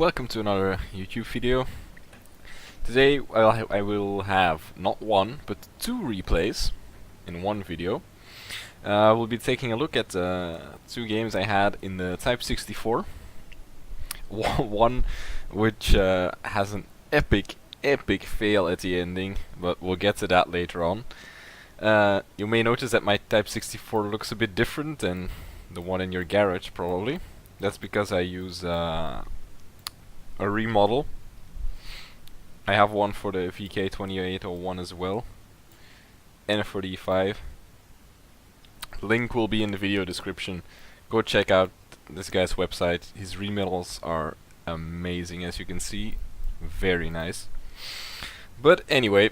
welcome to another YouTube video. Today I will have not one, but two replays in one video. We'll be taking a look at two games I had in the Type 64. One which has an epic fail at the ending, but we'll get to that later on. You may notice that my Type 64 looks a bit different than the one in your garage, probably. That's because I use a remodel. I have one for the VK2801 as well, and for the E5. Link will be in the video description. Go check out this guy's website. His remodels are amazing, as you can see. Very nice. But anyway,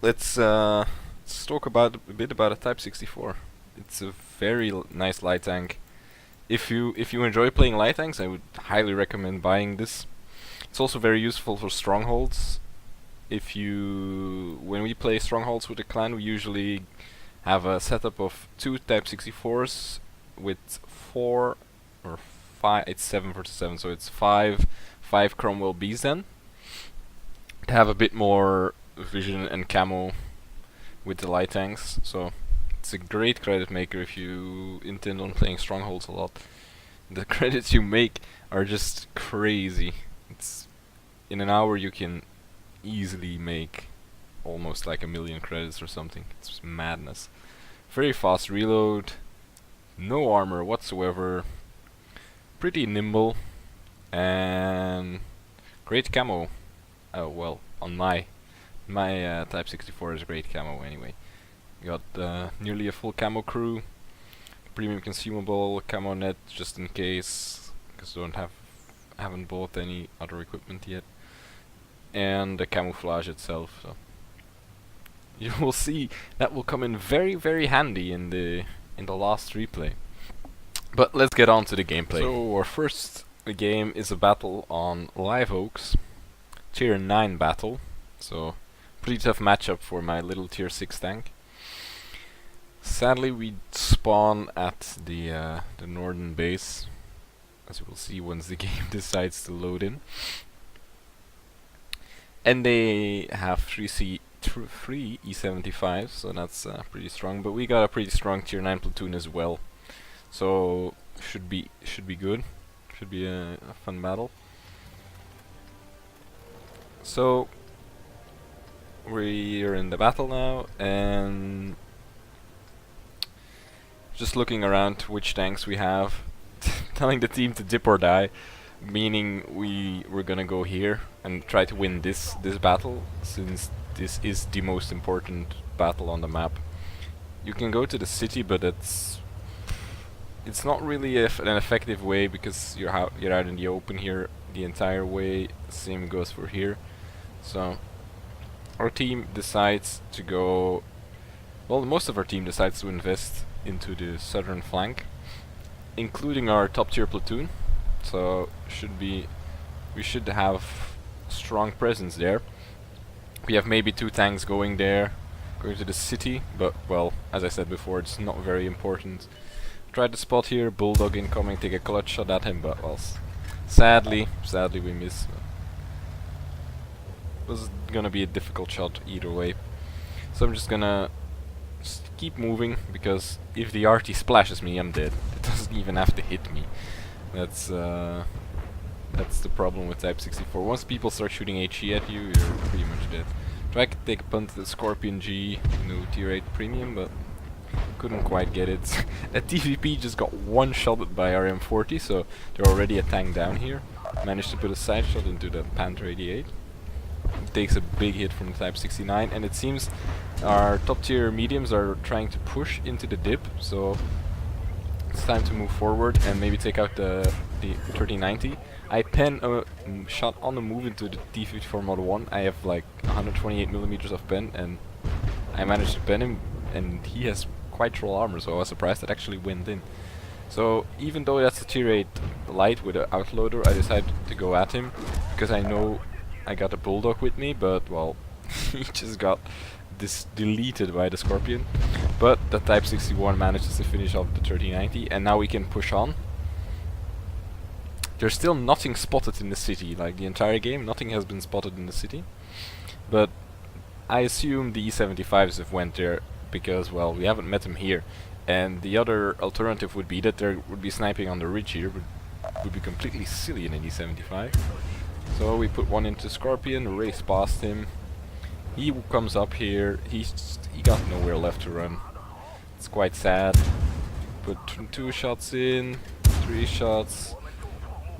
let's talk a bit about a Type 64. It's a very nice light tank. If you enjoy playing light tanks, I would highly recommend buying this. It's also very useful for strongholds. When we play strongholds with the clan, we usually have a setup of 2 Type 64s with 4 or 5. It's 7 versus 7, so it's 5 Cromwell Bs then, to have a bit more vision and camo with the light tanks. So it's a great credit maker if you intend on playing strongholds a lot. The credits you make are just crazy. It's in an hour you can easily make almost like 1 million credits or something. It's madness. Very fast reload, no armor whatsoever, pretty nimble, and great camo. Oh well, on my Type 64 is great camo anyway. Got nearly a full camo crew, premium consumable, camo net just in case, because haven't bought any other equipment yet, and the camouflage itself. So you will see that will come in very handy in the last replay. But let's get on to the gameplay. So our first game is a battle on Live Oaks, tier 9 battle. So pretty tough matchup for my little tier 6 tank. Sadly, we spawn at the northern base, as you will see once the game decides to load in. And they have 3 E75s, so that's pretty strong. But we got a pretty strong tier 9 platoon as well, so should be good. Should be a fun battle. So we are in the battle now, and just looking around which tanks we have, telling the team to dip or die, meaning we're gonna go here and try to win this battle, since this is the most important battle on the map. You can go to the city, but it's not really an effective way, because you're out in the open here the entire way. Same goes for here. So our team decides to go, well, most of our team decides to invest into the southern flank, including our top tier platoon. So we should have strong presence there. We have maybe 2 tanks going there, going to the city, but well, as I said before, it's not very important. Try to spot here, Bulldog incoming, take a clutch shot at him, but well, sadly we miss. It was gonna be a difficult shot either way. So I'm just gonna keep moving, because if the RT splashes me, I'm dead. It doesn't even have to hit me. That's the problem with Type 64. Once people start shooting HE at you, you're pretty much dead. Tried to take a punt at the Scorpion G, no tier 8 premium, but couldn't quite get it. That TVP just got one shotted by our M40, so they're already a tank down here. Managed to put a side shot into the Panther 88. It takes a big hit from the Type 69, and it seems our top tier mediums are trying to push into the dip, so it's time to move forward and maybe take out the 3090. I pen a shot on the move into the T-54 Model 1. I have like 128mm of pen, and I managed to pen him, and he has quite troll armor, so I was surprised that actually went in. So even though that's a tier 8 light with an outloader, I decided to go at him, because I know I got a Bulldog with me, but well, he just got deleted by the Scorpion. But the Type 61 manages to finish off the 3090, and now we can push on. There's still nothing spotted in the city, like the entire game, nothing has been spotted in the city. But I assume the E-75s have went there because, well, we haven't met them here. And the other alternative would be that there would be sniping on the ridge here, but would be completely silly in an E-75. So we put one into Scorpion, race past him. He comes up here, he got nowhere left to run. It's quite sad. Put 2 shots in, 3 shots.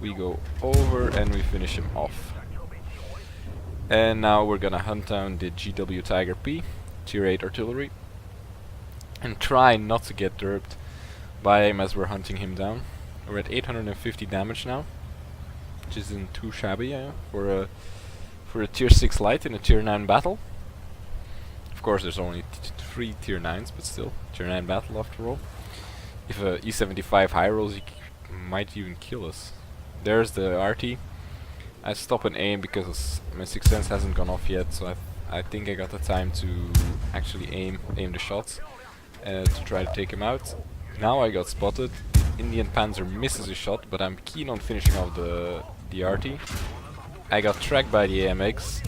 We go over and we finish him off. And now we're gonna hunt down the GW Tiger P, tier 8 artillery, and try not to get derped by him as we're hunting him down. We're at 850 damage now, which isn't too shabby for a tier 6 light in a tier 9 battle. Of course there's only 3 tier 9s, but still, tier 9 battle after all. If a E-75 high rolls, he might even kill us. There's the RT. I stop and aim because my 6th sense hasn't gone off yet, so I think I got the time to actually aim the shots to try to take him out. Now I got spotted. Indian Panzer misses a shot, but I'm keen on finishing off the RT. I got tracked by the AMX,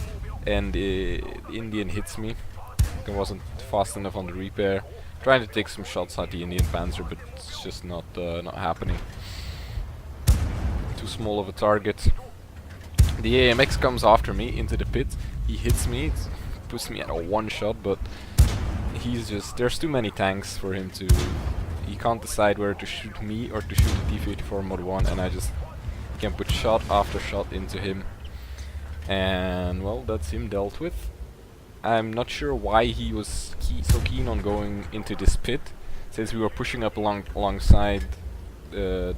and the Indian hits me. I wasn't fast enough on the repair. Trying to take some shots at the Indian Panzer, but it's just not happening. Too small of a target. The AMX comes after me into the pit. He hits me, it puts me at a 1 shot, but there's too many tanks for him to. He can't decide whether to shoot me or to shoot the T-54 Mod 1, and I just can put shot after shot into him. And well, that's him dealt with. I'm not sure why he was so keen on going into this pit, since we were pushing up alongside the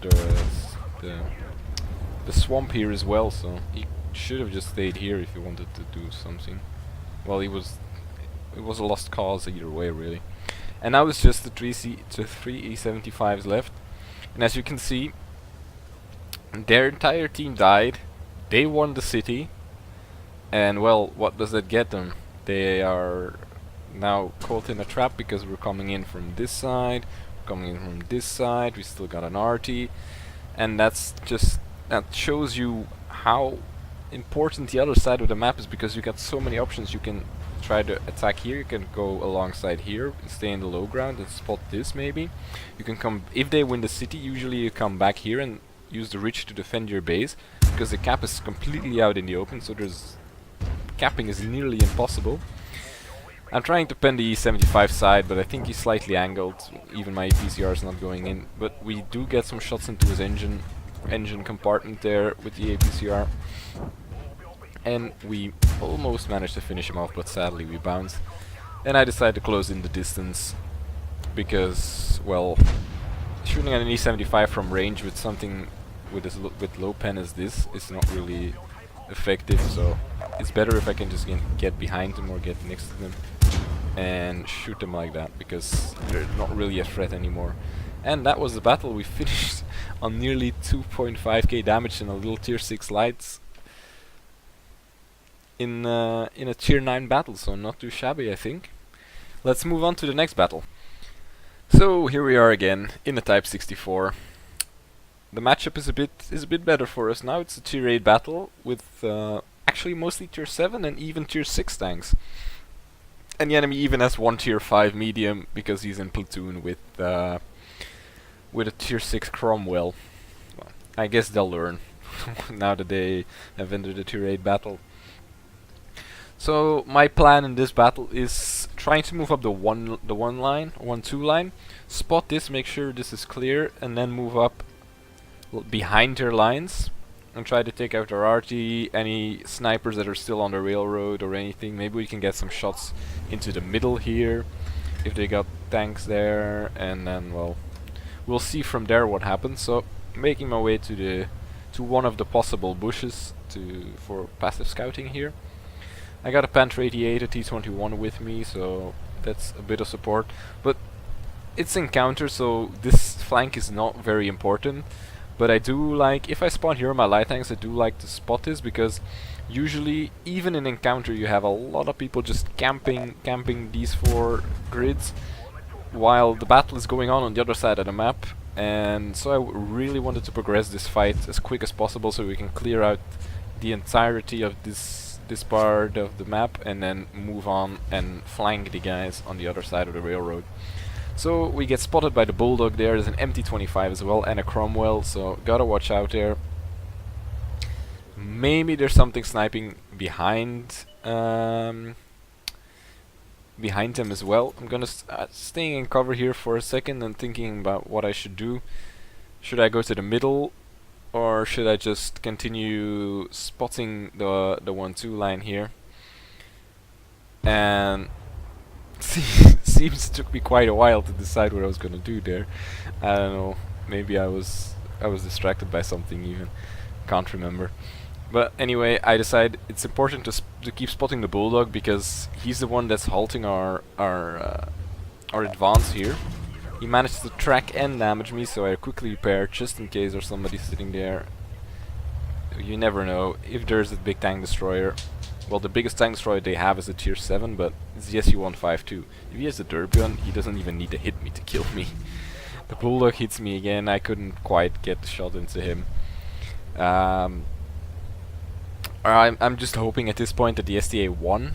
swamp here as well, so he should have just stayed here if he wanted to do something. Well, it was a lost cause either way, really. And now it's just the 3 E-75s left, and as you can see, their entire team died. They won the city, and well, what does that get them? They are now caught in a trap because we're coming in from this side, we still got an RT, and that shows you how important the other side of the map is, because you got so many options. You can try to attack here, you can go alongside here, stay in the low ground and spot this maybe. You can come, if they win the city, usually you come back here and use the ridge to defend your base, because the cap is completely out in the open, so capping is nearly impossible. I'm trying to pen the E-75 side, but I think he's slightly angled. Even my APCR is not going in, but we do get some shots into his engine compartment there with the APCR, and we almost managed to finish him off, but sadly we bounced. And I decided to close in the distance because, well, shooting at an E-75 from range with something with low pen as this is not really effective, so it's better if I can just get behind them or get next to them and shoot them like that, because they're not really a threat anymore. And that was the battle. We finished on nearly 2.5k damage in a little tier 6 lights in a tier 9 battle, so not too shabby, I think. Let's move on to the next battle. So here we are again in a Type 64. The matchup is a bit better for us now. It's a tier 8 battle with actually mostly tier 7 and even tier 6 tanks. And the enemy even has one tier 5 medium because he's in platoon with a tier 6 Cromwell. Well, I guess they'll learn now that they have entered the tier 8 battle. So my plan in this battle is trying to move up the 1-2 line, spot this, make sure this is clear, and then move up behind their lines and try to take out their RT, any snipers that are still on the railroad or anything. Maybe we can get some shots into the middle here if they got tanks there, and then, well, we'll see from there what happens. So making my way to one of the possible bushes for passive scouting here. I got a Panther 88, a T21 with me, so that's a bit of support, but it's encounter, so this flank is not very important. But I do like, if I spawn here on my light tanks, I do like to spot this, because usually, even in encounter, you have a lot of people just camping these 4 grids while the battle is going on the other side of the map, and so I really wanted to progress this fight as quick as possible so we can clear out the entirety of this part of the map and then move on and flank the guys on the other side of the railroad. So we get spotted by the Bulldog there. There's an MT-25 as well and a Cromwell, so gotta watch out there. Maybe there's something sniping behind behind him as well. I'm gonna staying in cover here for a second and thinking about what I should do. Should I go to the middle, or should I just continue spotting the 1-2 line here? And seems it took me quite a while to decide what I was gonna do there. I don't know. Maybe I was distracted by something even. Can't remember. But anyway, I decide it's important to keep spotting the Bulldog because he's the one that's halting our advance here. He managed to track and damage me, so I quickly repair just in case there's somebody sitting there. You never know if there's a big tank destroyer. Well, the biggest tank destroyer they have is a tier 7, but it's the SU-152. If he has the Derbion, he doesn't even need to hit me to kill me. The Bulldog hits me again. I couldn't quite get the shot into him. I'm just hoping at this point that the STA-1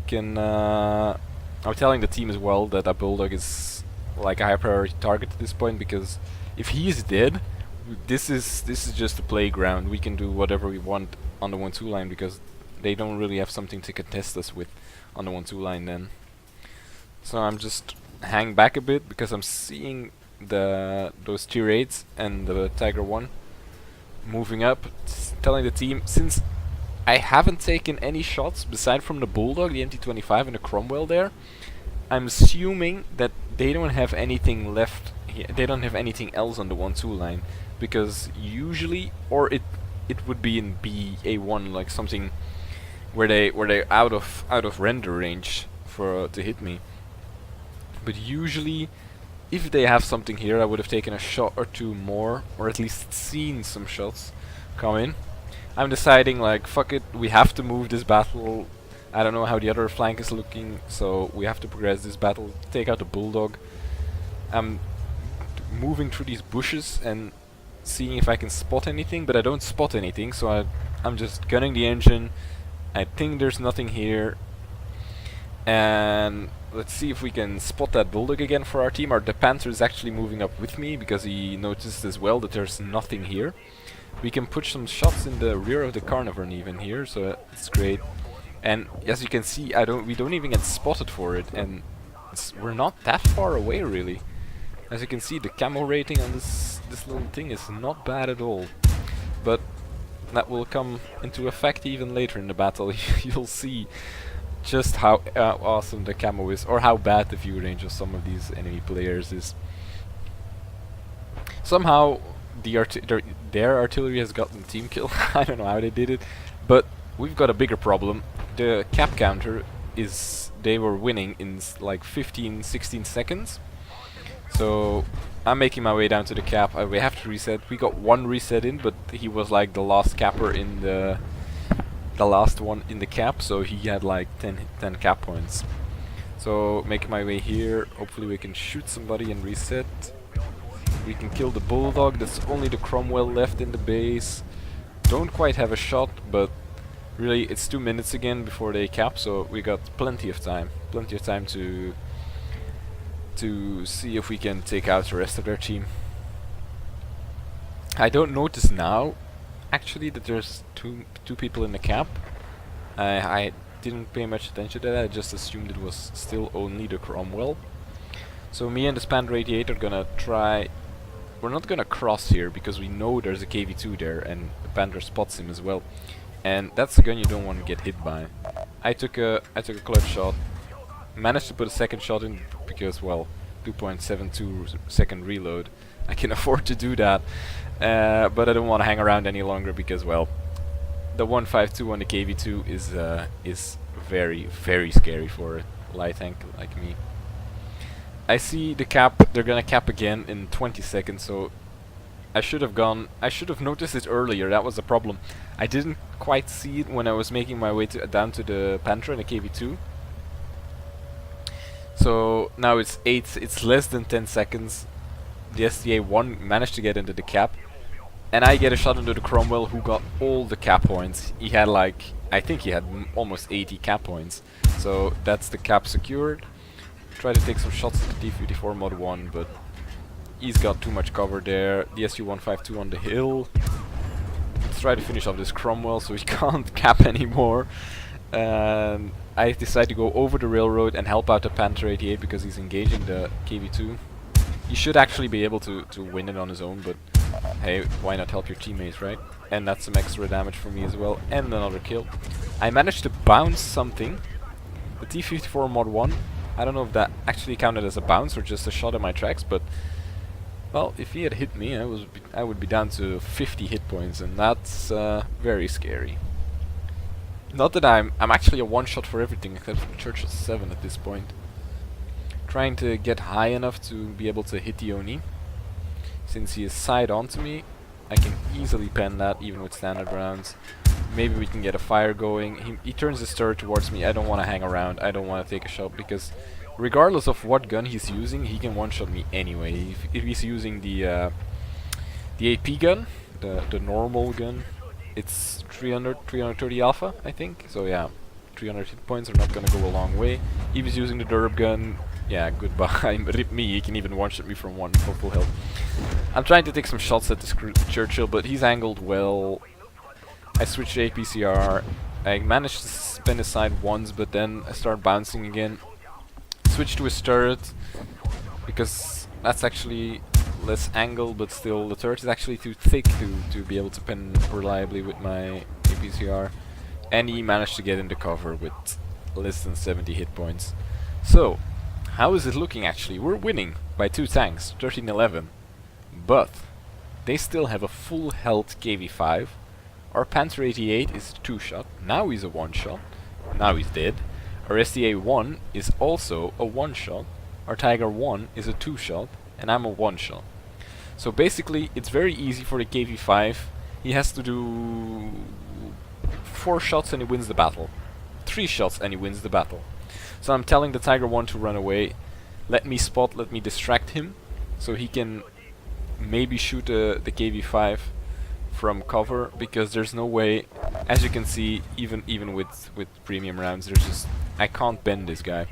can... I'm telling the team as well that Bulldog is like a high priority target at this point, because if he is dead, this is just a playground. We can do whatever we want on the 1-2 line because they don't really have something to contest us with on the 1-2 line then. So I'm just hang back a bit because I'm seeing those tier 8s and the Tiger 1 moving up, telling the team, since I haven't taken any shots beside from the Bulldog, the MT-25 and the Cromwell there, I'm assuming that they don't have anything left here. They don't have anything else on the 1-2 line, because usually, or it would be in BA1, like something where they're out of render range for to hit me. But usually, if they have something here, I would have taken a shot or two more, or at least seen some shots come in. I'm deciding, like, fuck it, we have to move this battle. I don't know how the other flank is looking, so we have to progress this battle, take out the Bulldog. I'm moving through these bushes and seeing if I can spot anything, but I don't spot anything, so I'm just gunning the engine. I think there's nothing here. And let's see if we can spot that Bulldog again for our team. The Panther is actually moving up with me because he noticed as well that there's nothing here. We can put some shots in the rear of the Carnivore even here, so it's great. And as you can see, we don't even get spotted for it, and we're not that far away really. As you can see, the camo rating on this little thing is not bad at all. But that will come into effect even later in the battle. You'll see just how awesome the camo is, or how bad the view range of some of these enemy players is. Somehow their artillery has gotten team kill. I don't know how they did it, but we've got a bigger problem. The cap counter they were winning in like 15-16 seconds. So I'm making my way down to the cap. We have to reset. We got one reset in, but he was like the last capper in the last one in the cap, so he had like 10 cap points. So making my way here. Hopefully we can shoot somebody and reset. We can kill the Bulldog. There's only the Cromwell left in the base. Don't quite have a shot, but really it's 2 minutes again before they cap, so we got plenty of time. Plenty of time to see if we can take out the rest of their team. I don't notice now actually that there's two people in the cap. I didn't pay much attention to that. I just assumed it was still only the Cromwell. So me and the Span Radiator are gonna try. We're not gonna cross here because we know there's a KV-2 there, and the Panther spots him as well. And that's a gun you don't want to get hit by. I took a clutch shot. Managed to put a second shot in because, well, 2.72 second reload. I can afford to do that, but I don't want to hang around any longer because, well, the 152 on the KV-2 is very, very scary for a light tank like me. I see the cap. They're gonna cap again in 20 seconds, so I should have noticed it earlier. That was the problem. I didn't quite see it when I was making my way down to the Panther and the KV-2. So now it's less than 10 seconds. the SDA-1 managed to get into the cap, and I get a shot into the Cromwell, who got all the cap points. He had like, I think he had almost 80 cap points. So that's the cap secured. Try to take some shots at the T-54 Mod 1, but he's got too much cover there. The SU-152 on the hill. Let's try to finish off this Cromwell so he can't cap anymore. And I decide to go over the railroad and help out the Panther 88 because he's engaging the KV-2. He should actually be able to win it on his own, but hey, why not help your teammates, right? And that's some extra damage for me as well, and another kill. I managed to bounce something. The T-54 Mod 1, I don't know if that actually counted as a bounce or just a shot at my tracks, but well, if he had hit me, I would be down to 50 hit points, and that's very scary. Not that I'm actually a one-shot for everything except for Churchill 7 at this point. Trying to get high enough to be able to hit the Oni. Since he is side on to me, I can easily pen that even with standard rounds. Maybe we can get a fire going. He turns his turret towards me. I don't want to hang around. I don't want to take a shot because regardless of what gun he's using, he can one-shot me anyway. If he's using the AP gun, the normal gun, it's 330 alpha, I think. So yeah, 300 hit points are not gonna go a long way. If he's using the Durb gun, yeah, goodbye. Rip me, he can even one-shot me from 1 for full health. I'm trying to take some shots at this Churchill, but he's angled well. I switched to APCR. I managed to spin his side once, but then I start bouncing again. Switch to his turret, because that's actually less angle, but still the turret is actually too thick to be able to pen reliably with my APCR. And he managed to get into cover with less than 70 hit points. So, how is it looking actually? We're winning by 2 tanks, 13-11. But they still have a full health KV-5. Our Panther 88 is a 2-shot. Now he's a 1-shot. Now he's dead. Our SDA-1 is also a 1-shot. Our Tiger 1 is a 2-shot. And I'm a 1-shot. So basically, it's very easy for the KV-5. He has to do 4 shots and he wins the battle. 3 shots and he wins the battle. So I'm telling the Tiger 1 to run away. Let me spot, let me distract him. So he can maybe shoot the KV-5 from cover, because there's no way, as you can see, even with premium rounds, there's just, I can't bend this guy.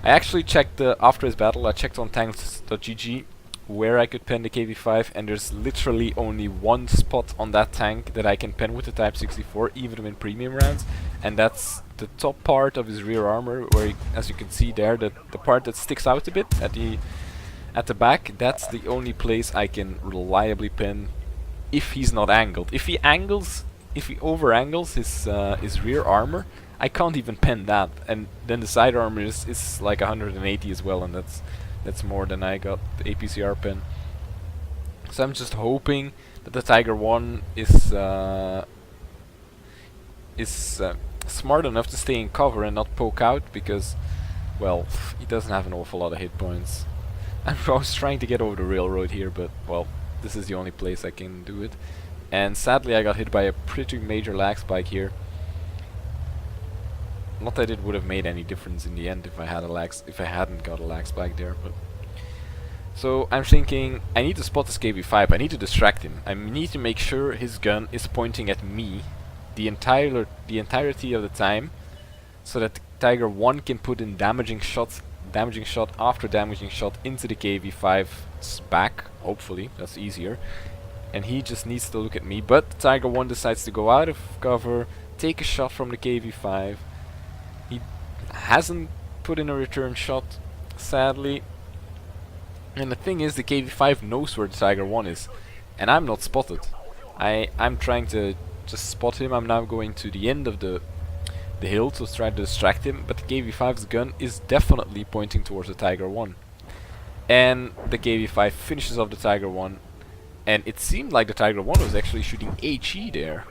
I actually checked after his battle, I checked on tanks.gg where I could pen the KV-5, and there's literally only one spot on that tank that I can pen with the Type 64, even in premium rounds, and that's the top part of his rear armor, where he, as you can see there, the part that sticks out a bit at the back. That's the only place I can reliably pen if he's not angled. If he over angles his rear armor, I can't even pen that, and then the side armor is like 180 as well, and that's more than I got the APCR pen. So I'm just hoping that the Tiger 1 is smart enough to stay in cover and not poke out, because, well, he doesn't have an awful lot of hit points. I was trying to get over the railroad here, but, well, this is the only place I can do it. And sadly I got hit by a pretty major lag spike here. Not that it would have made any difference in the end if I hadn't got a lag spike there, but so I'm thinking I need to spot this KV-5, I need to distract him. I need to make sure his gun is pointing at me the entirety of the time, so that the Tiger 1 can put in damaging shot after damaging shot into the KV-5's back, hopefully, that's easier. And he just needs to look at me, but the Tiger 1 decides to go out of cover, take a shot from the KV-5. He hasn't put in a return shot, sadly. And the thing is, the KV-5 knows where the Tiger 1 is, and I'm not spotted. I'm trying to just spot him. I'm now going to the end of the hill to try to distract him, but the KV-5's gun is definitely pointing towards the Tiger 1. And the KV-5 finishes off the Tiger 1, and it seemed like the Tiger 1 was actually shooting HE there.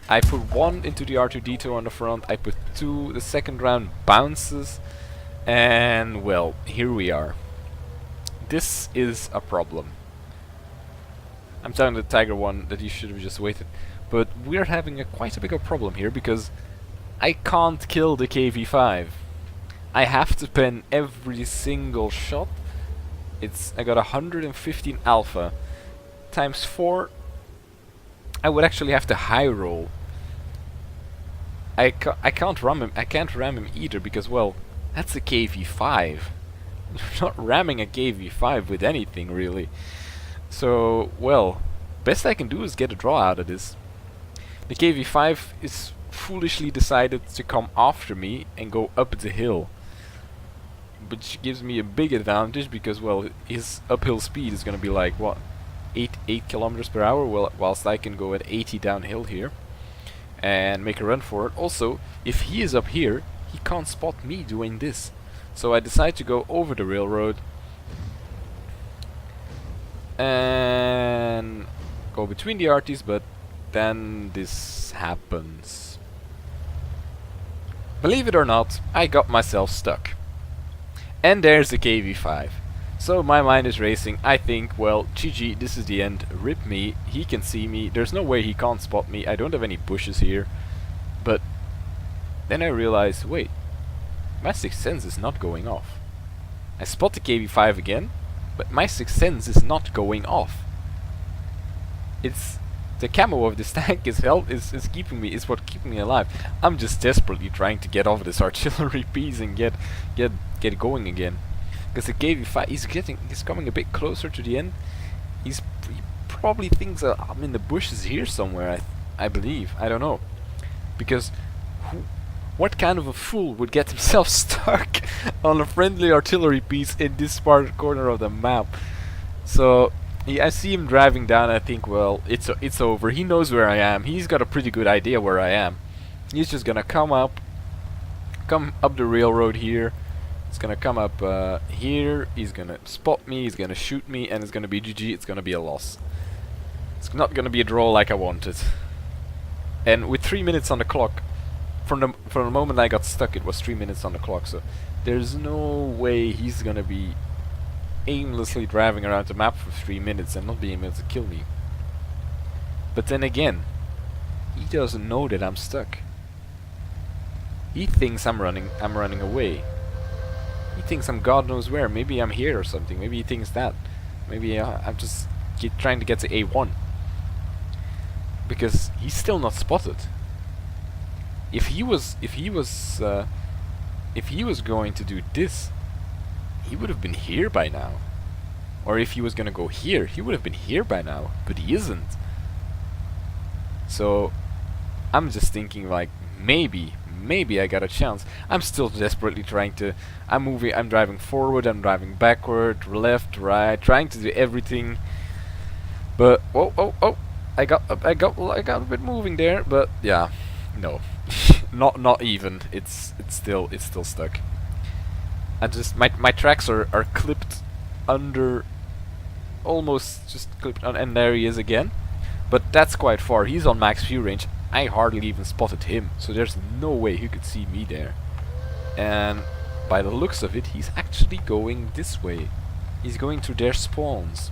I put 1 into the R2-D2 on the front, I put 2, the second round bounces, and well, here we are. This is a problem. I'm telling the Tiger 1 that he should have just waited, but we're having quite a big problem here, because I can't kill the KV-5. I have to pen every single shot I got 115 alpha times 4. I would actually have to high roll. I can't ram him. I can't ram him either because, well, that's a KV5. You're not ramming a KV5 with anything really. So, well, best I can do is get a draw out of this. The KV5 is foolishly decided to come after me and go up the hill, which gives me a big advantage because, well, his uphill speed is gonna be like what, 8 kilometers per hour, whilst I can go at 80 downhill here and make a run for it. Also, if he is up here, he can't spot me doing this. So I decide to go over the railroad and go between the RTs, but then this happens. Believe it or not, I got myself stuck. And there's the KV5. So my mind is racing. I think, well, GG, this is the end. Rip me. He can see me. There's no way he can't spot me. I don't have any bushes here. But then I realize, wait, my sixth sense is not going off. I spot the KV5 again, but my sixth sense is not going off. It's the camo of this tank is keeping me, is what keeping me alive. I'm just desperately trying to get off this artillery piece and get going again. Because the KV5, he's coming a bit closer to the end. He probably thinks I'm in the bushes here somewhere. I believe. I don't know. Because what kind of a fool would get himself stuck on a friendly artillery piece in this far corner of the map? So I see him driving down. I think, well, it's over. He knows where I am. He's got a pretty good idea where I am. He's just gonna come up the railroad here. It's gonna come up here. He's gonna spot me. He's gonna shoot me, and it's gonna be GG. It's gonna be a loss. It's not gonna be a draw like I wanted. And with 3 minutes on the clock, from the moment I got stuck, it was 3 minutes on the clock. So there's no way he's gonna be aimlessly driving around the map for 3 minutes and not being able to kill me. But then again, he doesn't know that I'm stuck. He thinks I'm running away. He thinks I'm God knows where. Maybe I'm here or something. Maybe he thinks that. Maybe I'm just trying to get to A1. Because he's still not spotted. If he was going to do this, he would have been here by now. Or if he was gonna go here, he would have been here by now. But he isn't. So I'm just thinking like, maybe I got a chance. I'm still desperately trying to. I'm driving forward. I'm driving backward, left, right, trying to do everything. But oh! I got a bit moving there. But yeah, no, not even. It's still stuck. I just my tracks are clipped under, almost just clipped on, and there he is again. But that's quite far. He's on max view range. I hardly even spotted him, so there's no way he could see me there. And by the looks of it, he's actually going this way. He's going to their spawns.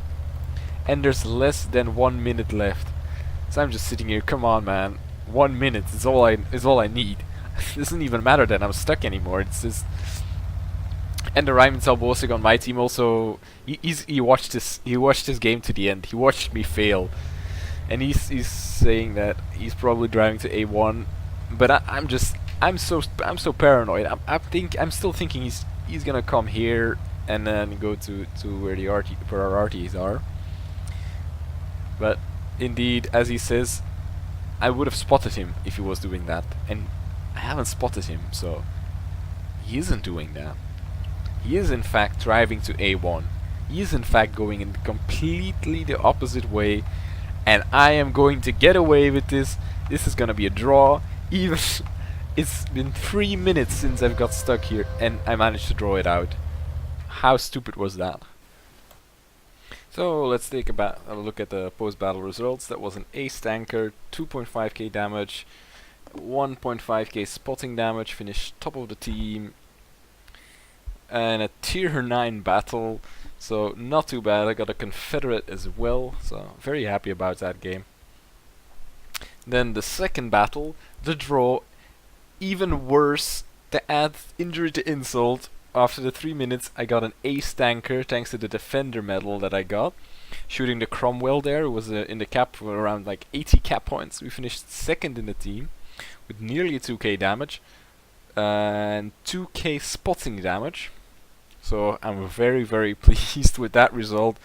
And there's less than 1 minute left. So I'm just sitting here, come on man. 1 minute is all I need. It doesn't even matter that I'm stuck anymore. It's just. And the Ryman Salbosig on my team also, he watched his game to the end. He watched me fail. And he's saying that he's probably driving to A1, but I'm so paranoid. I'm still thinking he's gonna come here and then go to where our RTs are. But indeed, as he says, I would have spotted him if he was doing that, and I haven't spotted him, so he isn't doing that. He is in fact driving to A1. He is in fact going in completely the opposite way. And I am going to get away with this. This is gonna be a draw. Even it's been 3 minutes since I've got stuck here and I managed to draw it out. How stupid was that? So let's take a look at the post-battle results. That was an ace tanker, 2.5k damage, 1.5k spotting damage, finished top of the team, and a tier 9 battle. So not too bad. I got a Confederate as well, so very happy about that game. Then the second battle, the draw, even worse, to add injury to insult, after the 3 minutes, I got an ace tanker thanks to the defender medal that I got. Shooting the Cromwell there, it was in the cap for around like 80 cap points. We finished second in the team with nearly 2k damage and 2k spotting damage. So I'm very, very pleased with that result,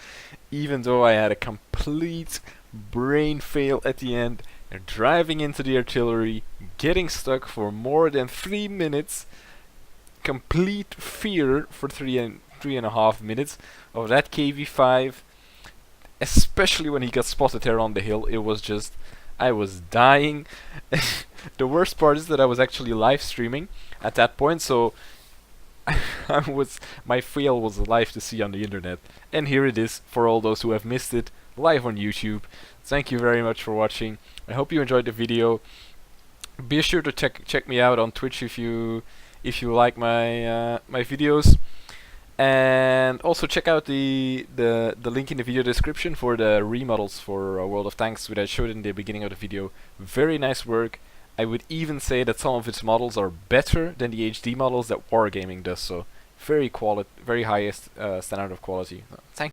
even though I had a complete brain fail at the end, driving into the artillery, getting stuck for more than 3 minutes, complete fear for three and a half minutes of that KV5, especially when he got spotted there on the hill. It was just, I was dying. The worst part is that I was actually live streaming at that point, so my fail was live to see on the internet, and here it is for all those who have missed it, live on YouTube. Thank you very much for watching. I hope you enjoyed the video. Be sure to check me out on Twitch if you like my my videos, and also check out the link in the video description for the remodels for World of Tanks that I showed in the beginning of the video. Very nice work. I would even say that some of its models are better than the HD models that Wargaming does, so very highest standard of quality. Thank